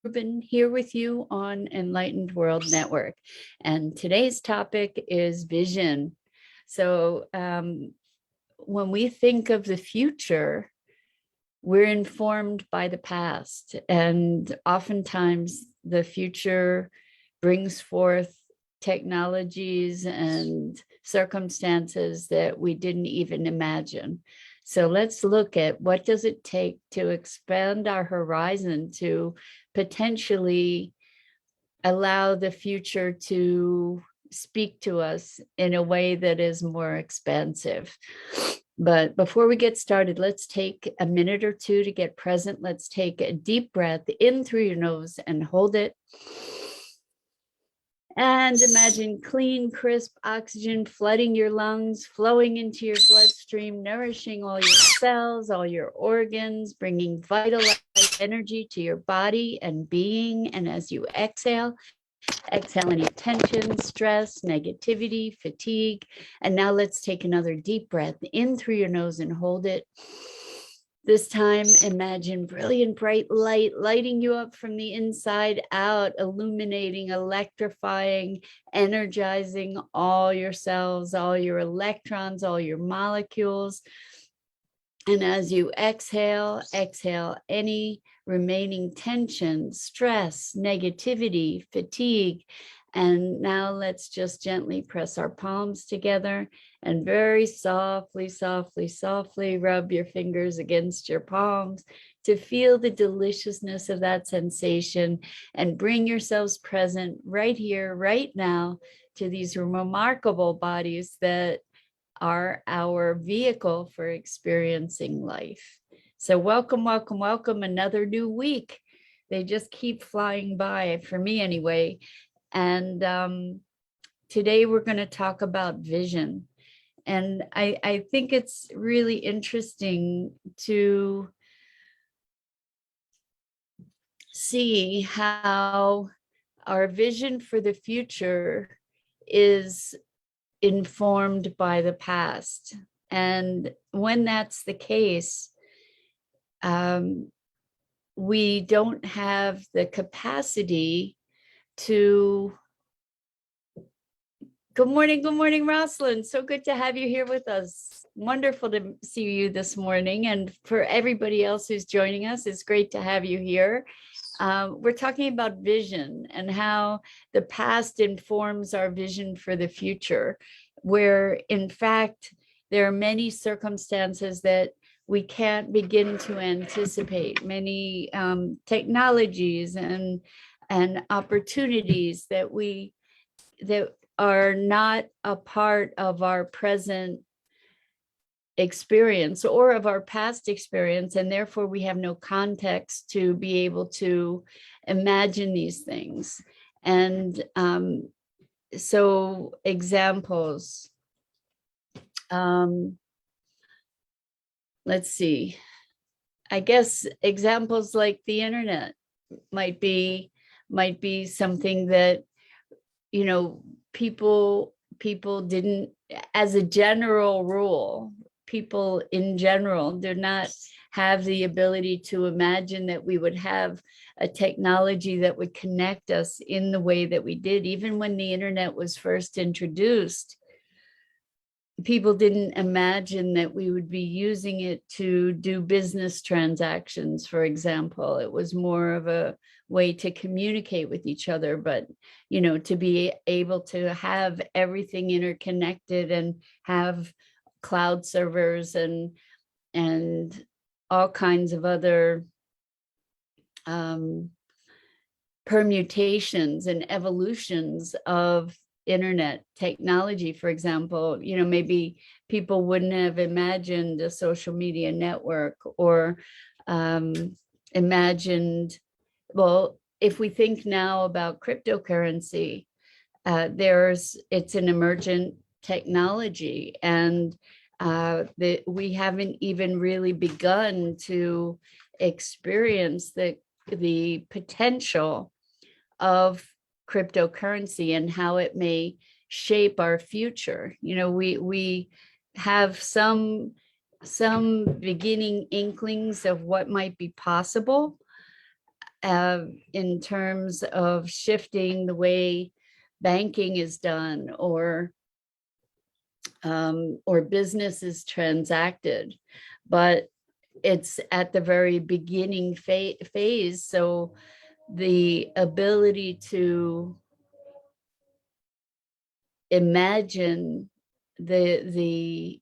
Rubin here with you on Enlightened World Network. And today's topic is vision. So when we think of the future, we're informed by the past. And oftentimes the future brings forth technologies and circumstances that we didn't even imagine. So let's look at what does it take to expand our horizon to potentially allow the future to speak to us in a way that is more expansive. But before we get started, let's take a minute or two to get present. Let's take a deep breath in through your nose and hold it. And imagine clean, crisp oxygen flooding your lungs, flowing into your bloodstream, nourishing all your cells, all your organs, bringing vital life energy to your body and being. And as you exhale any tension, stress, negativity, fatigue. And now let's take another deep breath in through your nose and hold it. This time, imagine brilliant, bright light lighting you up from the inside out, illuminating, electrifying, energizing all your cells, all your electrons, all your molecules. And as you exhale any remaining tension, stress, negativity, fatigue. And now let's just gently press our palms together and very softly, softly, softly rub your fingers against your palms to feel the deliciousness of that sensation and bring yourselves present right here, right now to these remarkable bodies that are our vehicle for experiencing life. So welcome, welcome, welcome. Another new week. They just keep flying by, for me anyway. And today we're going to talk about vision. And I think it's really interesting to see how our vision for the future is informed by the past. And when that's the case, we don't have the capacity to. Good morning, Rosalind. So good to have you here with us. Wonderful to see you this morning. And for everybody else who's joining us, it's great to have you here. We're talking about vision and how the past informs our vision for the future, where in fact, there are many circumstances that we can't begin to anticipate, many technologies and opportunities that are not a part of our present experience or of our past experience, and therefore we have no context to be able to imagine these things. And so examples, let's see, I guess examples like the internet might be something that, you know, people didn't, as a general rule, people in general do not have the ability to imagine that we would have a technology that would connect us in the way that we did. Even when the internet was first introduced, people didn't imagine that we would be using it to do business transactions, for example. It was more of a way to communicate with each other, but, you know, to be able to have everything interconnected and have cloud servers and all kinds of other permutations and evolutions of internet technology, for example, you know, maybe people wouldn't have imagined a social media network or imagined, well, if we think now about cryptocurrency, it's an emergent technology, and we haven't even really begun to experience the potential of cryptocurrency and how it may shape our future. You know, we have some beginning inklings of what might be possible, in terms of shifting the way banking is done, or business is transacted, but it's at the very beginning phase. So the ability to imagine the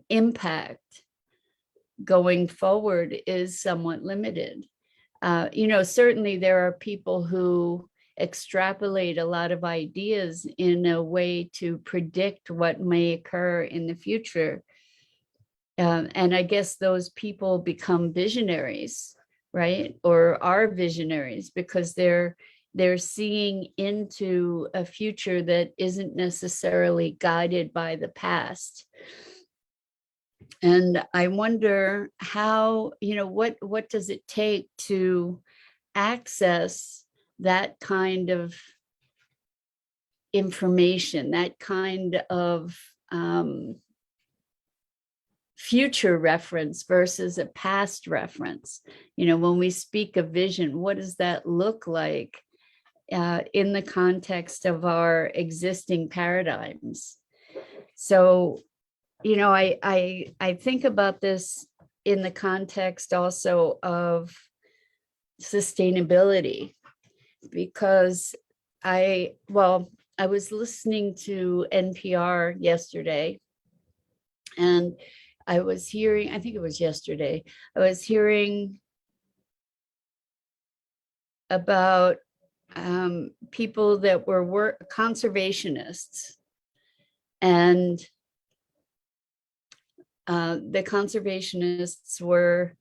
impact going forward is somewhat limited. Certainly there are people who extrapolate a lot of ideas in a way to predict what may occur in the future. And I guess those people become visionaries, right? Or are visionaries because they're seeing into a future that isn't necessarily guided by the past. And I wonder how, what does it take to access that kind of information, that kind of future reference versus a past reference? When we speak of vision, what does that look like in the context of our existing paradigms? So, I think about this in the context also of sustainability, because I was listening to NPR yesterday, and I was hearing about people that were conservationists, and the conservationists were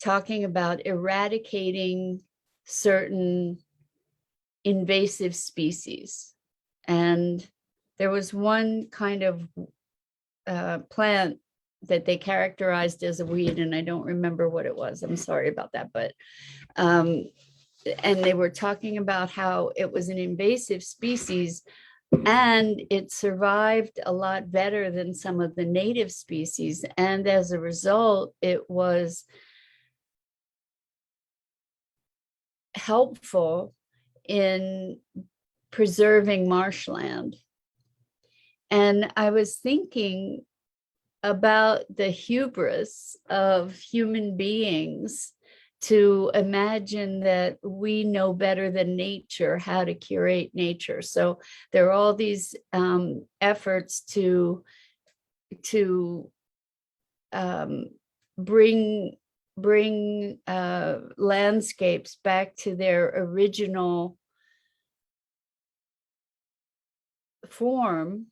talking about eradicating certain invasive species. And there was one kind of plant that they characterized as a weed, and I don't remember what it was. I'm sorry about that. But and they were talking about how it was an invasive species, and it survived a lot better than some of the native species. And as a result, it was helpful in preserving marshland. And I was thinking about the hubris of human beings to imagine that we know better than nature how to curate nature. So there are all these efforts to bring landscapes back to their original form.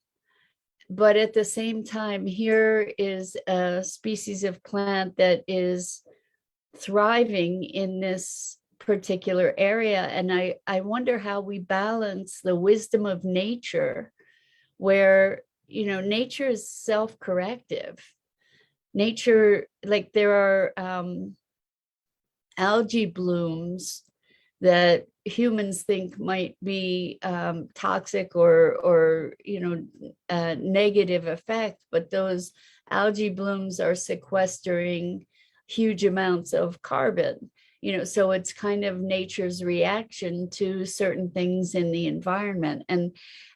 But at the same time, here is a species of plant that is thriving in this particular area. And I wonder how we balance the wisdom of nature, where, nature is self-corrective. Nature, like there are algae blooms that humans think might be toxic or negative effect, but those algae blooms are sequestering huge amounts of carbon. So it's kind of nature's reaction to certain things in the environment. And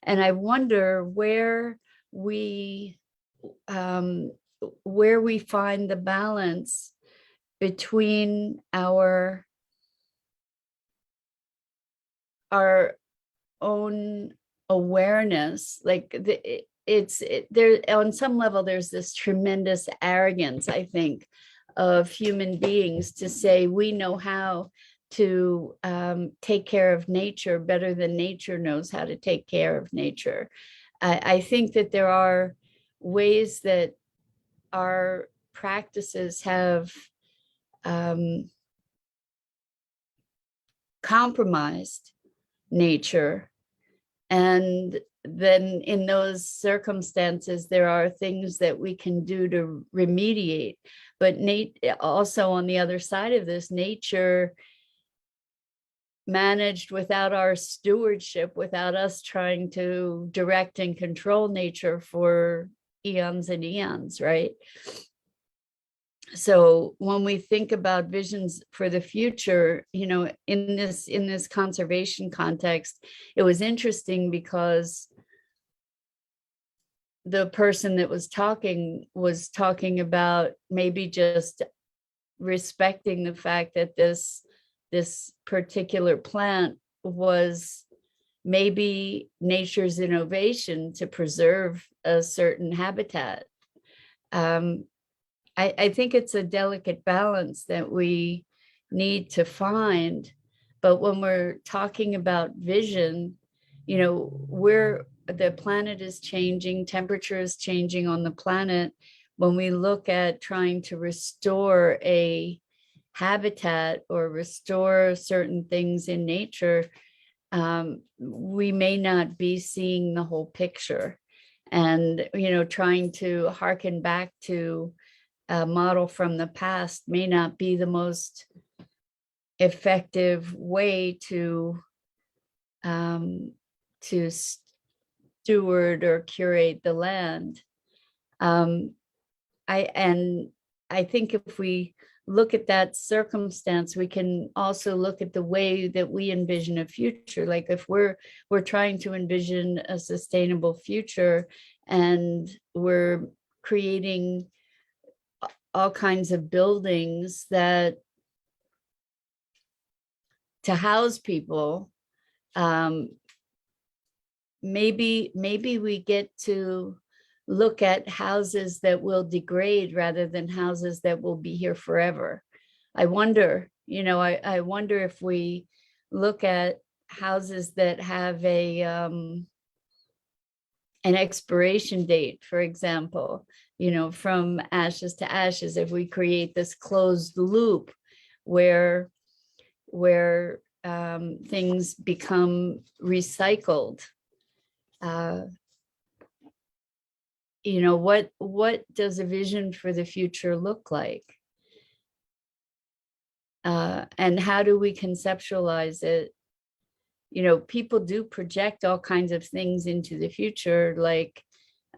I wonder where we find the balance between our own awareness. Like there on some level, there's this tremendous arrogance, I think, of human beings to say we know how to take care of nature better than nature knows how to take care of nature. I think that there are ways that our practices have compromised nature. And then in those circumstances, there are things that we can do to remediate. But also on the other side of this, nature managed without our stewardship, without us trying to direct and control nature for eons and eons, right? So when we think about visions for the future, in this conservation context, it was interesting because the person that was talking about maybe just respecting the fact that this particular plant was maybe nature's innovation to preserve a certain habitat. I think it's a delicate balance that we need to find. But when we're talking about vision, the planet is changing, temperature is changing on the planet. When we look at trying to restore a habitat or restore certain things in nature, we may not be seeing the whole picture. And, trying to harken back to a model from the past may not be the most effective way to steward or curate the land. I think if we look at that circumstance, we can also look at the way that we envision a future. Like if we're trying to envision a sustainable future and we're creating all kinds of buildings that to house people, maybe we get to look at houses that will degrade rather than houses that will be here forever. I wonder, I wonder if we look at houses that have an expiration date, for example, from ashes to ashes, if we create this closed loop where things become recycled, what does a vision for the future look like? And how do we conceptualize it? People do project all kinds of things into the future, like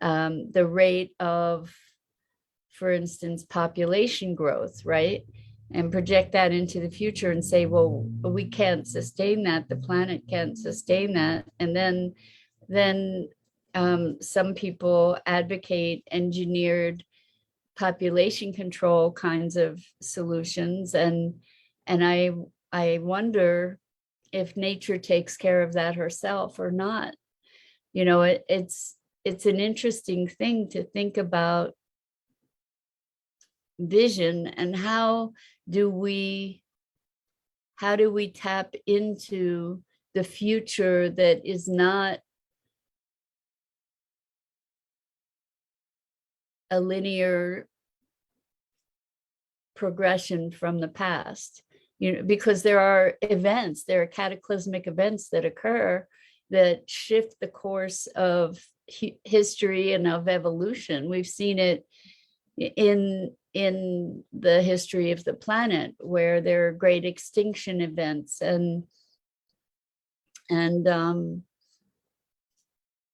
the rate of, for instance, population growth, right? And project that into the future and say, well, we can't sustain that. The planet can't sustain that. And then some people advocate engineered population control kinds of solutions. And I wonder if nature takes care of that herself or not. It's an interesting thing to think about vision and how do we tap into the future that is not a linear progression from the past, because there are cataclysmic events that occur that shift the course of history and of evolution. We've seen it in the history of the planet, where there are great extinction events and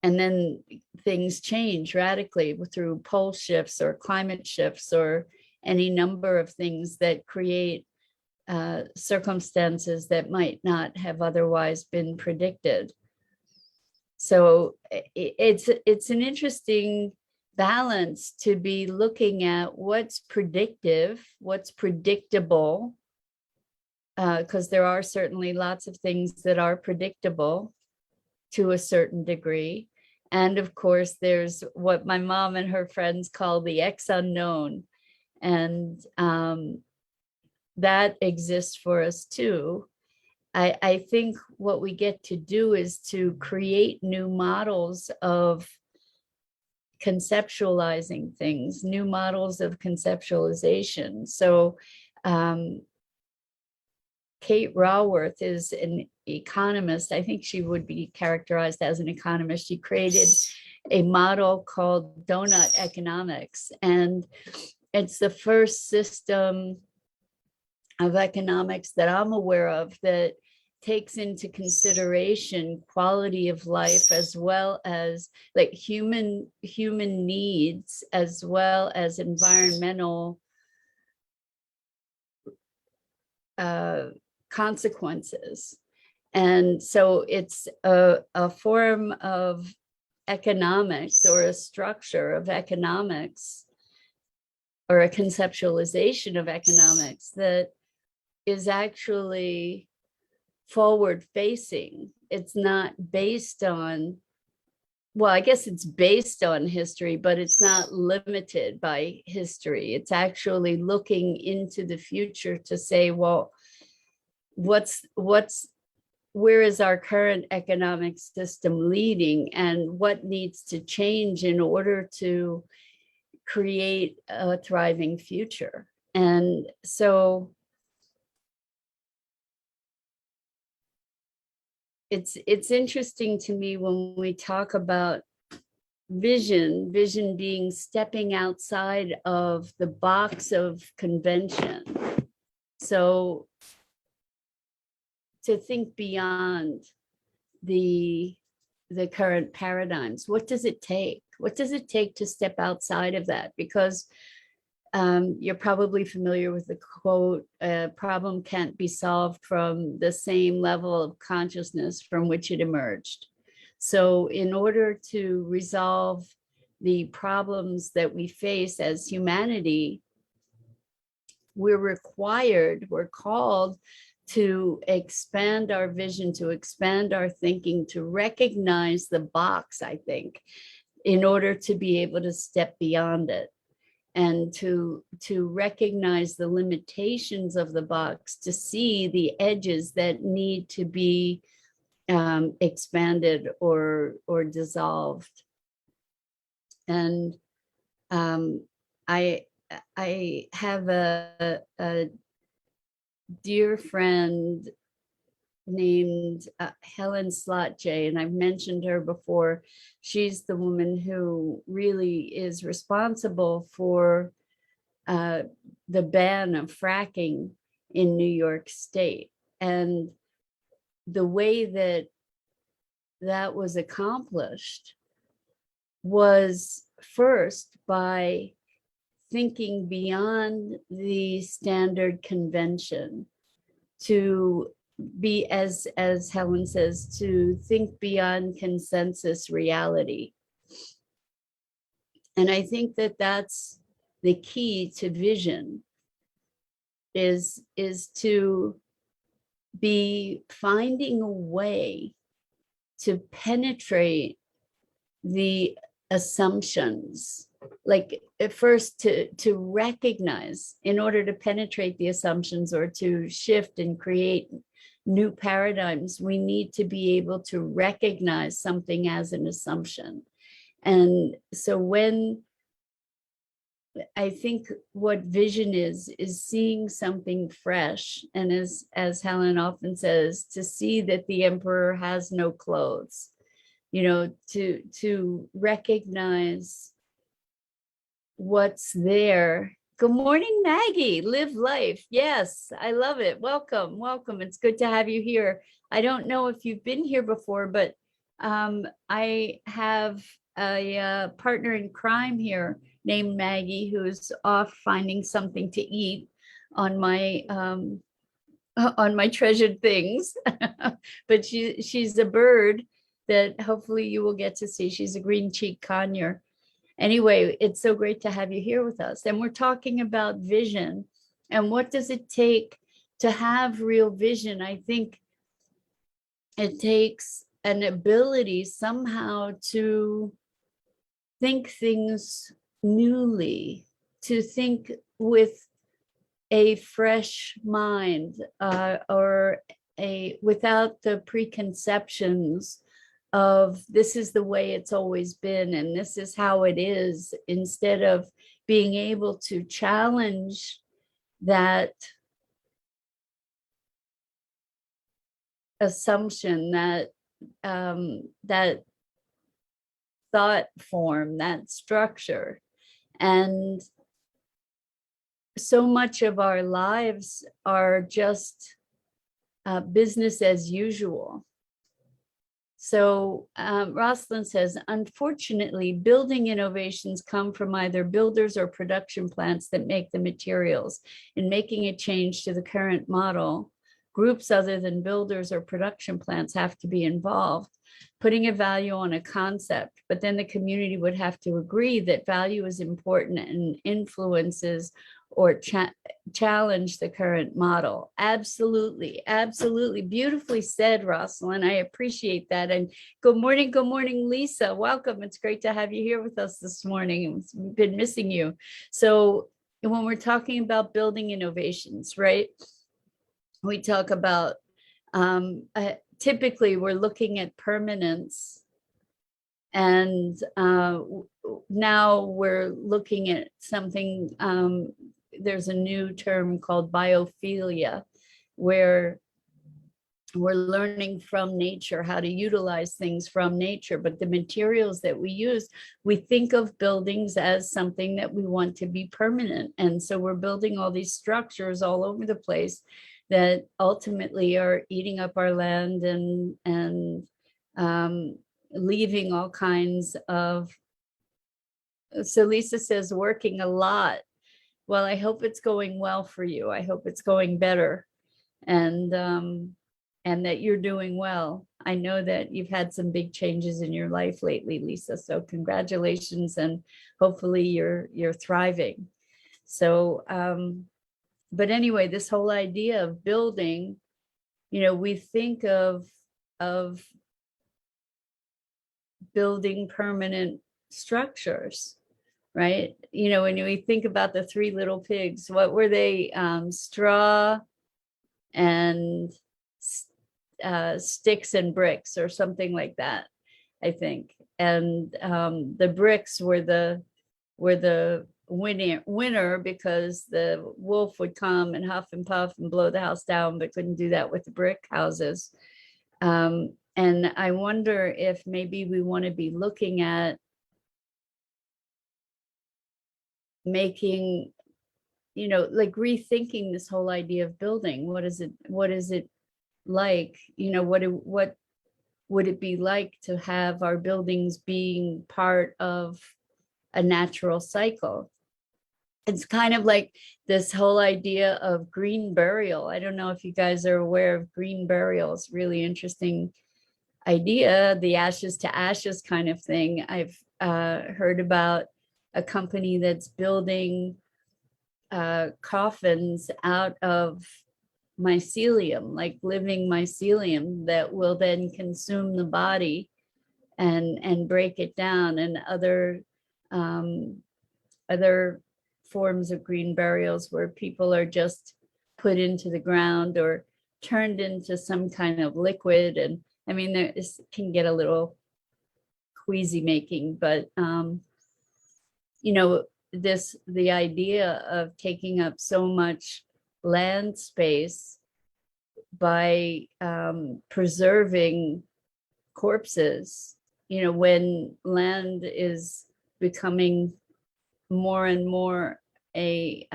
then things change radically through pole shifts or climate shifts or any number of things that create circumstances that might not have otherwise been predicted. So it's an interesting balance to be looking at what's predictive, what's predictable, because there are certainly lots of things that are predictable to a certain degree. And of course, there's what my mom and her friends call the X unknown. And that exists for us too. I think what we get to do is to create new models of conceptualizing things, new models of conceptualization. So Kate Raworth is an economist. I think she would be characterized as an economist. She created a model called donut economics, and it's the first system of economics that I'm aware of that takes into consideration quality of life, as well as like human needs, as well as environmental consequences. And so it's a form of economics, or a structure of economics, or a conceptualization of economics that is actually forward facing. It's not based on, well, I guess it's based on history, but it's not limited by history. It's actually looking into the future to say, well, where is our current economic system leading, and what needs to change in order to create a thriving future? And so it's interesting to me when we talk about vision being stepping outside of the box of convention. So to think beyond the current paradigms, what does it take? What does it take to step outside of that? Because you're probably familiar with the quote, a problem can't be solved from the same level of consciousness from which it emerged. So in order to resolve the problems that we face as humanity, we're called to expand our vision, to expand our thinking, to recognize the box, I think, in order to be able to step beyond it, and to recognize the limitations of the box, to see the edges that need to be expanded or dissolved. And I have a dear friend named Helen Slotjay, and I've mentioned her before. She's the woman who really is responsible for the ban of fracking in New York State. And the way that that was accomplished was first by thinking beyond the standard convention, to be, as Helen says, to think beyond consensus reality. And I think that that's the key to vision, is to be finding a way to penetrate the assumptions. Like at first to recognize, in order to penetrate the assumptions or to shift and create new paradigms, we need to be able to recognize something as an assumption. And so when I think what vision is seeing something fresh, and as Helen often says, to see that the emperor has no clothes, you know, to recognize what's there. Good morning, Maggie. Live life. Yes, I love it. Welcome, welcome. It's good to have you here. I don't know if you've been here before, but I have a partner in crime here named Maggie, who's off finding something to eat on my treasured things. But she's a bird that hopefully you will get to see. She's a green-cheeked conure. Anyway, it's so great to have you here with us. And we're talking about vision and what does it take to have real vision. I think it takes an ability somehow to think things newly, to think with a fresh mind, or without the preconceptions of this is the way it's always been and this is how it is, instead of being able to challenge that assumption, that that thought form, that structure. And so much of our lives are just business as usual. So Rosalind says, unfortunately, building innovations come from either builders or production plants that make the materials. In making a change to the current model, groups other than builders or production plants have to be involved, putting a value on a concept, but then the community would have to agree that value is important and influences or challenge the current model. Absolutely, absolutely. Beautifully said, Rosalind. I appreciate that. And good morning, Lisa. Welcome. It's great to have you here with us this morning. We've been missing you. So when we're talking about building innovations, right? We talk about, typically we're looking at permanence, and now we're looking at something, there's a new term called biophilia, where we're learning from nature how to utilize things from nature, but the materials that we use, we think of buildings as something that we want to be permanent. And so we're building all these structures all over the place that ultimately are eating up our land and leaving all kinds of. So Lisa says, working a lot. Well, I hope it's going well for you. I hope it's going better, and that you're doing well. I know that you've had some big changes in your life lately, Lisa. So congratulations, and hopefully you're thriving. So, but anyway, this whole idea of building, we think of building permanent structures, right? When we think about the three little pigs, what were they? Straw and sticks and bricks, or something like that, I think. And the bricks were the winner, because the wolf would come and huff and puff and blow the house down, but couldn't do that with the brick houses. And I wonder if maybe we want to be looking at making, like rethinking this whole idea of building. What is it like? What would it be like to have our buildings being part of a natural cycle? It's kind of like this whole idea of green burial. I don't know if you guys are aware of green burial. It's really interesting idea, the ashes to ashes kind of thing. I've heard about a company that's building coffins out of mycelium, like living mycelium, that will then consume the body and break it down. And other forms of green burials where people are just put into the ground or turned into some kind of liquid. And I mean, this can get a little queasy making, but the idea of taking up so much land space by preserving corpses, when land is becoming more and more a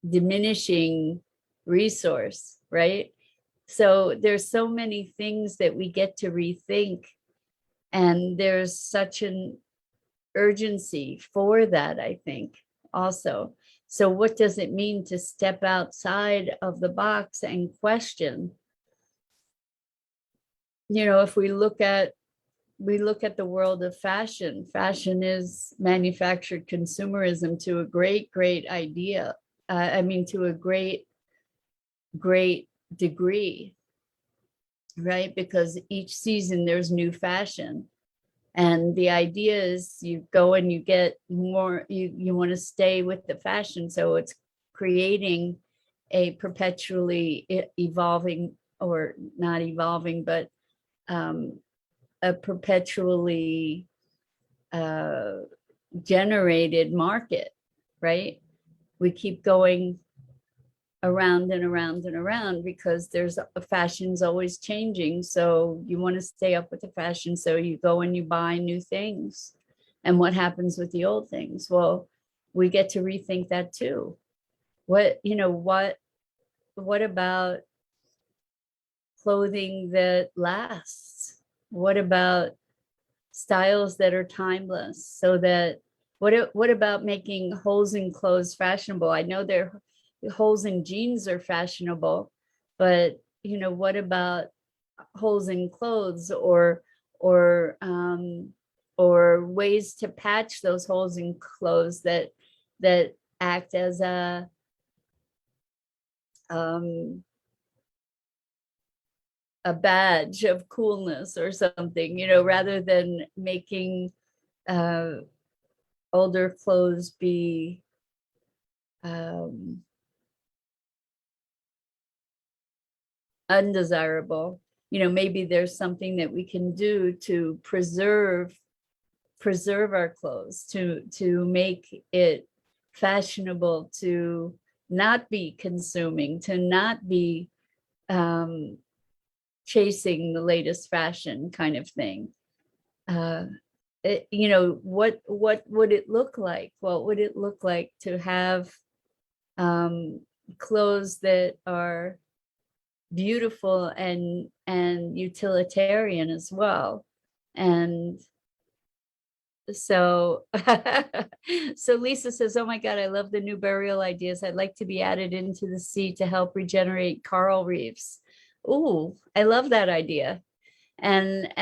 diminishing resource, right? So there's so many things that we get to rethink, and there's such an urgency for that, I think, also. So what does it mean to step outside of the box and question? If we look at the world of fashion, fashion is manufactured consumerism to a great idea. To a great degree, right? Because each season there's new fashion. And the idea is you go and you get more, you want to stay with the fashion. So it's creating a perpetually evolving, or not evolving, but a perpetually generated market, right? We keep going around and around and around because there's a fashion's always changing. So you want to stay up with the fashion. So you go and you buy new things. And what happens with the old things? Well, we get to rethink that too. What about clothing that lasts? What about styles that are timeless? So that what about making holes in clothes fashionable? I know holes in jeans are fashionable, but what about holes in clothes, or ways to patch those holes in clothes that act as a badge of coolness or something, rather than making older clothes be undesirable. Maybe there's something that we can do to preserve our clothes, to make it fashionable, to not be consuming, to not be chasing the latest fashion kind of thing. What would it look like? What would it look like to have clothes that are beautiful and utilitarian as well? And so so Lisa says, oh my God, I love the new burial ideas. I'd like to be added into the sea to help regenerate coral reefs. Ooh, I love that idea. And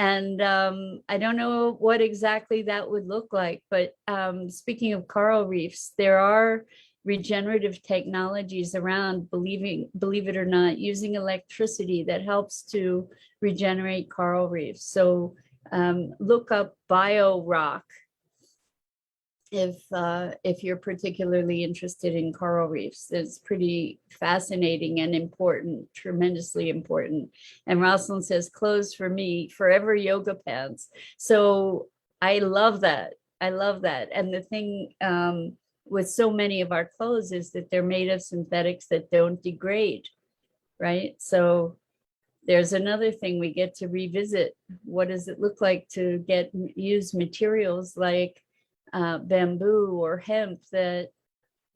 I don't know what exactly that would look like, but speaking of coral reefs, there are regenerative technologies around, believe it or not, using electricity that helps to regenerate coral reefs. So look up bio rock if you're particularly interested in coral reefs. It's pretty fascinating and important, tremendously important. And Rosalind says, clothes for me, forever yoga pants. So I love that. I love that. And the thing with so many of our clothes is that they're made of synthetics that don't degrade, right? So there's another thing we get to revisit. What does it look like to use materials like bamboo or hemp that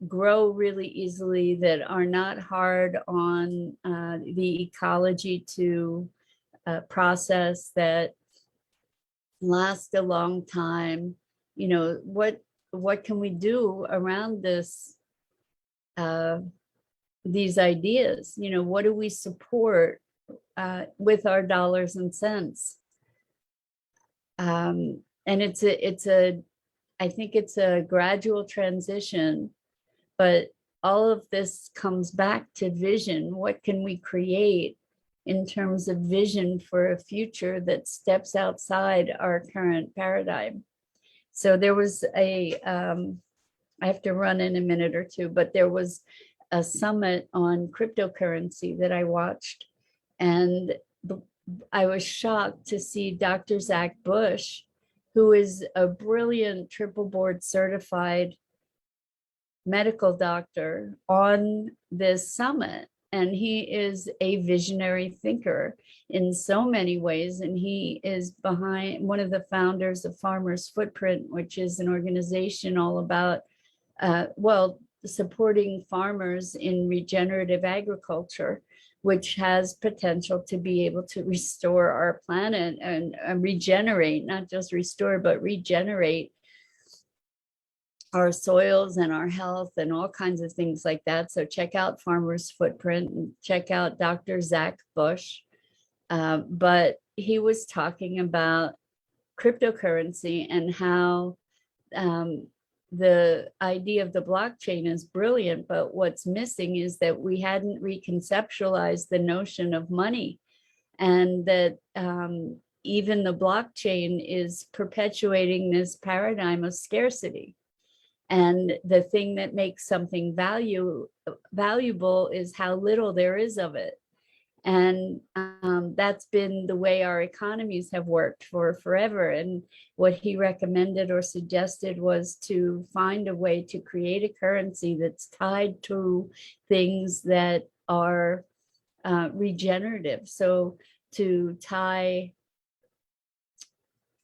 grow really easily, that are not hard on the ecology to process, that last a long time? What can we do around these ideas? What do we support with our dollars and cents? And I think it's a gradual transition, but all of this comes back to vision. What can we create in terms of vision for a future that steps outside our current paradigm? So there was I have to run in a minute or two, but there was a summit on cryptocurrency that I watched, and I was shocked to see Dr. Zach Bush, who is a brilliant triple board certified medical doctor, on this summit. And he is a visionary thinker in so many ways. And he is behind one of the founders of Farmers Footprint, which is an organization all about, supporting farmers in regenerative agriculture, which has potential to be able to restore our planet and regenerate, not just restore, but regenerate our soils and our health and all kinds of things like that. So check out Farmers Footprint and check out Dr. Zach Bush. But he was talking about cryptocurrency and how the idea of the blockchain is brilliant, but what's missing is that we hadn't reconceptualized the notion of money, and that even the blockchain is perpetuating this paradigm of scarcity. And the thing that makes something valuable is how little there is of it. And that's been the way our economies have worked for forever. And what he recommended or suggested was to find a way to create a currency that's tied to things that are regenerative. So to tie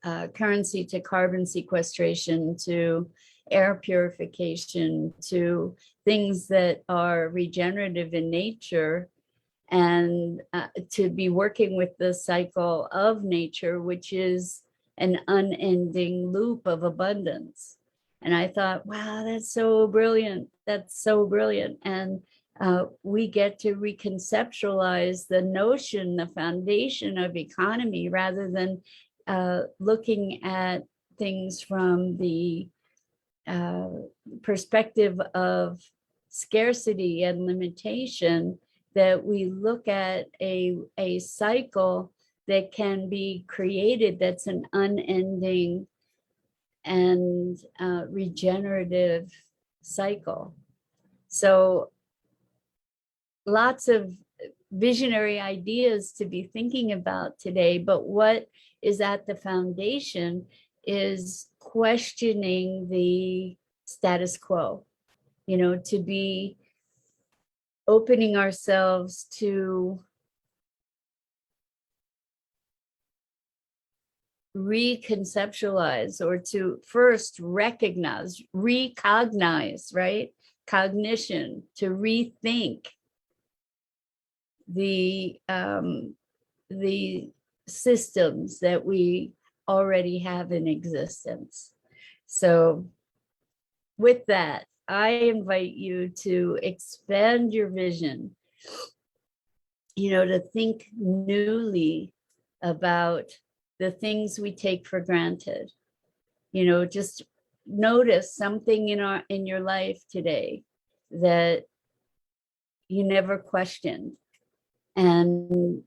currency to carbon sequestration, to air purification, to things that are regenerative in nature, and to be working with the cycle of nature, which is an unending loop of abundance. And I thought, wow, that's so brilliant. That's so brilliant. And we get to reconceptualize the notion, the foundation of economy, rather than looking at things from the perspective of scarcity and limitation, that we look at a cycle that can be created, that's an unending and regenerative cycle. So lots of visionary ideas to be thinking about today, but what is at the foundation is questioning the status quo, to be opening ourselves to reconceptualize, or to first recognize, right? Cognition, to rethink the systems that we already have in existence. So with that, I invite you to expand your vision, to think newly about the things we take for granted. Just notice something in your life today that you never questioned, and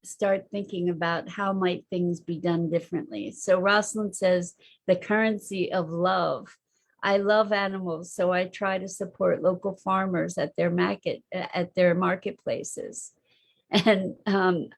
start thinking about how might things be done differently. So Rosalind says, the currency of love. I love animals, so I try to support local farmers at their marketplaces. And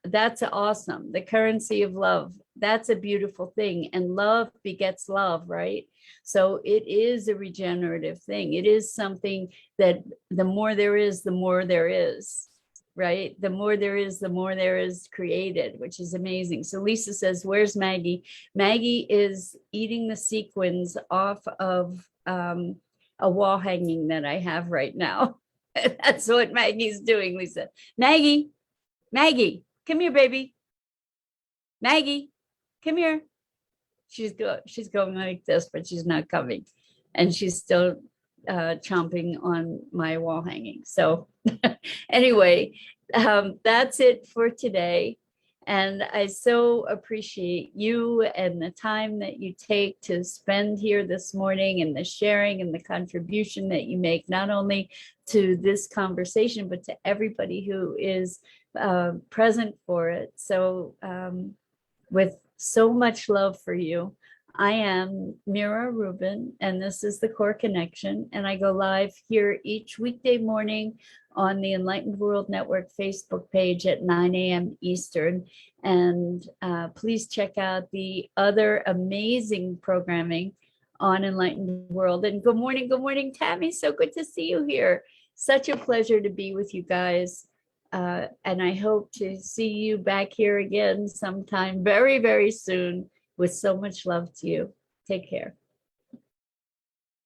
that's awesome. The currency of love. That's a beautiful thing. And love begets love, right? So it is a regenerative thing. It is something that the more there is, the more there is, right? The more there is, the more there is created, which is amazing. So Lisa says, where's Maggie? Maggie is eating the sequins off of a wall hanging that I have right now. That's what Maggie's doing, Lisa. Maggie, come here, baby. Maggie, come here. She's going like this, but she's not coming. And she's still chomping on my wall hanging. So anyway, that's it for today. And I so appreciate you and the time that you take to spend here this morning, and the sharing and the contribution that you make, not only to this conversation, but to everybody who is present for it. So with so much love for you, I am Mira Rubin, and this is the Core Connection. And I go live here each weekday morning on the Enlightened World Network Facebook page at 9 a.m. Eastern. And please check out the other amazing programming on Enlightened World. And good morning, Tammy. So good to see you here. Such a pleasure to be with you guys. And I hope to see you back here again sometime very, very soon, with so much love to you. Take care.